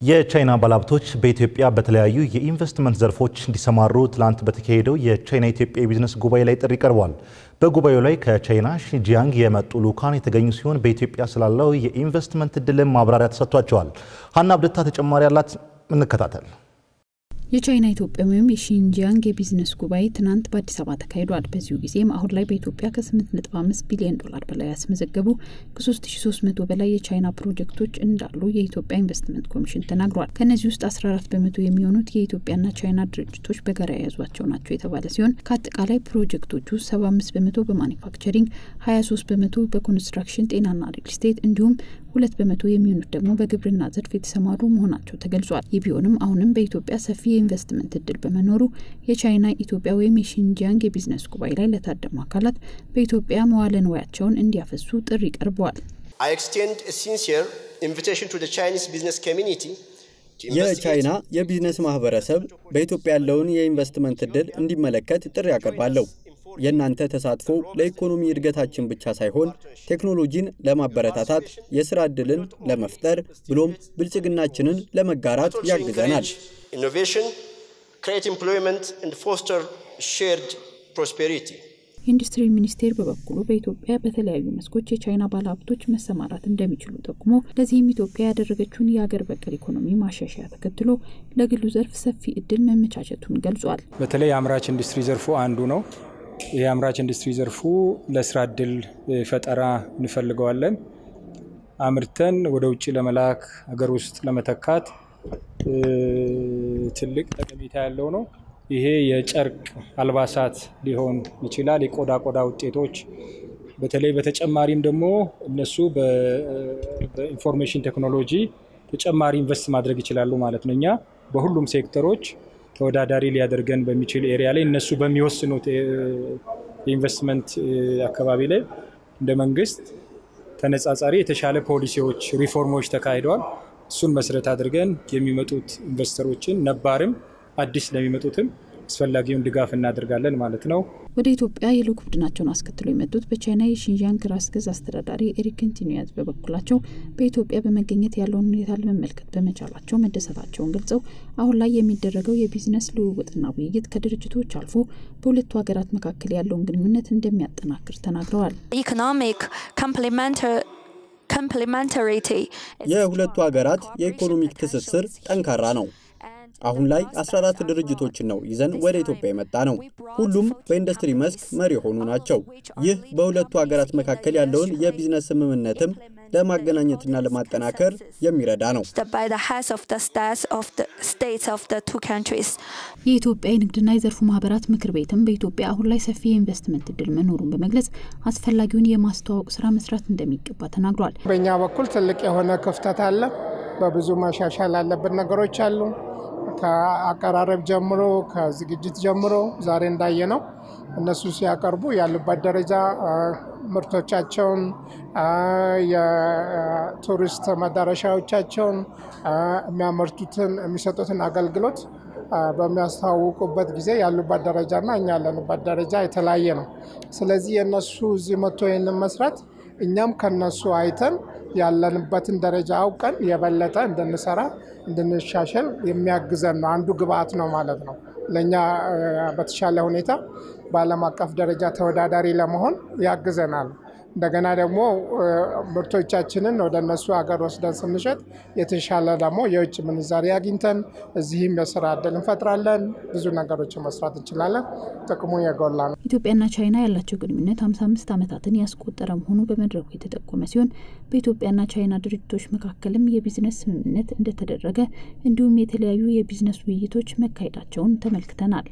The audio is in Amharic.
የቻይና ባለሀብቶች በኢትዮጵያ በተለያዩ የኢንቨስትመንት ዘርፎች እንዲሰማሩ ትላንት በተካሄደው የቻይና ኢትዮጵያ ቢዝነስ ጉባኤ ላይ ጥሪ ቀርቧል። በጉባኤው ላይ ከቻይና ሺጂያንግ የመጡ ልኡካን የተገኙ ሲሆን በኢትዮጵያ ስላለው የኢንቨስትመንት እድል ማብራሪያ ተሰጥቷቸዋል። ሀና አብደታ ተጨማሪ ያላት እንከታተል። የቻይና ኢትዮጵያ ወይም የሺጂያንግ የቢዝነስ ጉባኤ ትናንት በአዲስ አበባ ተካሂዷል። በዚሁ ጊዜም አሁን ላይ በኢትዮጵያ ከ8.5 ቢሊዮን ዶላር በላይ ያስመዘገቡ ከ3300 በላይ የቻይና ፕሮጀክቶች እንዳሉ የኢትዮጵያ ኢንቨስትመንት ኮሚሽን ተናግሯል። ከነዚህ ውስጥ 14 በመቶ የሚሆኑት የኢትዮጵያና ቻይና ድርጅቶች በጋራ የያዟቸው ናቸው የተባለ ሲሆን ከአጠቃላይ ፕሮጀክቶቹ 75 በመቶ በማኒፋክቸሪንግ፣ 23 በመቶ በኮንስትራክሽን፣ ጤናና ሪል ስቴት እንዲሁም 2 በመቶ የሚሆኑት ደግሞ በግብርና ዘርፍ የተሰማሩ መሆናቸው ተገልጿል። ይህ ቢሆንም አሁንም በኢትዮጵያ ሰፊ የኢንቨስትመንት እድል በመኖሩ የቻይና ኢትዮጵያ ወይም የሺጂያንግ የቢዝነስ ጉባኤ ላይ ለታደሙ አካላት በኢትዮጵያ መዋለ ንዋያቸውን እንዲያፈሱ ጥሪ ቀርቧል። I extend a sincere invitation to the Chinese business community. የቻይና የቢዝነስ ማህበረሰብ በኢትዮጵያ ያለውን የኢንቨስትመንት እድል እንዲመለከት ጥሪ ያቀርባለሁ። የእናንተ ተሳትፎ ለኢኮኖሚ እድገታችን ብቻ ሳይሆን ቴክኖሎጂን ለማበረታታት፣ የሥራ እድልን ለመፍጠር ብሎም ብልጽግናችንን ለመጋራት ያግዘናል። Innovation, create employment and foster shared prosperity. ኢንዱስትሪ ሚኒስቴር በበኩሉ በኢትዮጵያ በተለያዩ መስኮች የቻይና ባለሀብቶች መሰማራት እንደሚችሉ ጠቁሞ ለዚህም ኢትዮጵያ ያደረገችውን የሀገር በቀል ኢኮኖሚ ማሻሻያ ተከትሎ ለግሉ ዘርፍ ሰፊ እድል መመቻቸቱን ገልጿል። በተለይ አምራች ኢንዱስትሪ ዘርፉ አንዱ ነው። ይህ አምራች ኢንዱስትሪ ዘርፉ ለስራ እድል ፈጠራ እንፈልገዋለን። አምርተን ወደ ውጭ ለመላክ ሀገር ውስጥ ለመተካት ትልቅ ጠቀሜታ ያለው ነው። ይሄ የጨርቅ አልባሳት ሊሆን ይችላል፣ የቆዳ ውጤቶች በተለይ በተጨማሪም ደግሞ እነሱ በኢንፎርሜሽን ቴክኖሎጂ ተጨማሪ ኢንቨስት ማድረግ ይችላሉ ማለት ነው። እኛ በሁሉም ሴክተሮች ተወዳዳሪ ሊያደርገን በሚችል ኤሪያ ላይ እነሱ በሚወስኑት የኢንቨስትመንት አካባቢ ላይ እንደ መንግስት ተነጻጻሪ የተሻለ ፖሊሲዎች፣ ሪፎርሞች ተካሂደዋል። እሱን መሰረት አድርገን የሚመጡት ኢንቨስተሮችን ነባርም አዲስ ለሚመጡትም አስፈላጊውን ድጋፍ እናደርጋለን ማለት ነው። ወደ ኢትዮጵያ የልኡክ ቡድናቸውን አስከትሎ የመጡት በቻይና የሺጂያንግ ራስ ገዝ አስተዳዳሪ ኤሪክ ቲኒያዝ በበኩላቸው በኢትዮጵያ በመገኘት ያለውን ሁኔታ ለመመልከት በመቻላቸው መደሰታቸውን ገልጸው አሁን ላይ የሚደረገው የቢዝነስ ልውውጥና ውይይት ከድርጅቶች አልፎ በሁለቱ ሀገራት መካከል ያለውን ግንኙነት እንደሚያጠናክር ተናግረዋል። ኢኮኖሚክ ኮምፕሊመንታሪቲ የሁለቱ ሀገራት የኢኮኖሚክ ትስስር ጠንካራ ነው። አሁን ላይ 14 ድርጅቶችን ነው ይዘን ወደ ኢትዮጵያ የመጣ ነው። ሁሉም በኢንዱስትሪ መስክ መሪ የሆኑ ናቸው። ይህ በሁለቱ ሀገራት መካከል ያለውን የቢዝነስ ስምምነትም ለማገናኘትና ለማጠናከር የሚረዳ ነው። የኢትዮጵያ የንግድና የዘርፉ ማህበራት ምክር ቤትም በኢትዮጵያ አሁን ላይ ሰፊ የኢንቨስትመንት እድል መኖሩን በመግለጽ አስፈላጊውን የማስተዋወቅ ስራ መስራት እንደሚገባ ተናግሯል። በእኛ በኩል ትልቅ የሆነ ክፍተት አለ። በብዙ ማሻሻል ያለብን ነገሮች አሉ። ከአቀራረብ ጀምሮ ከዝግጅት ጀምሮ ዛሬ እንዳየነው እነሱ ሲያቀርቡ ያሉበት ደረጃ ምርቶቻቸውን፣ የቱሪስት መዳረሻዎቻቸውን፣ የሚያመርቱትን የሚሰጡትን አገልግሎት በሚያስተዋውቁበት ጊዜ ያሉበት ደረጃና እኛ ያለንበት ደረጃ የተለያየ ነው። ስለዚህ የነሱ እዚህ መጥቶ ይህንን መስራት እኛም ከነሱ አይተን ያለንበትን ደረጃ አውቀን የበለጠ እንድንሰራ እንድንሻሻል የሚያግዘን ነው። አንዱ ግብአት ነው ማለት ነው። ለኛ በተሻለ ሁኔታ በዓለም አቀፍ ደረጃ ተወዳዳሪ ለመሆን ያግዘናል። እንደገና ደግሞ ምርቶቻችንን ወደ እነሱ ሀገር ወስደን ስንሸጥ የተሻለ ደግሞ የውጭ ምንዛሪ አግኝተን እዚህም የስራ እድል እንፈጥራለን። ብዙ ነገሮችን መስራት እንችላለን። ጥቅሙ የጎላ ነው። ኢትዮጵያና ቻይና ያላቸው ግንኙነት 55 ዓመታትን ያስቆጠረ መሆኑ በመድረኩ የተጠቆመ ሲሆን በኢትዮጵያና ቻይና ድርጅቶች መካከልም የቢዝነስ ስምምነት እንደተደረገ እንዲሁም የተለያዩ የቢዝነስ ውይይቶች መካሄዳቸውን ተመልክተናል።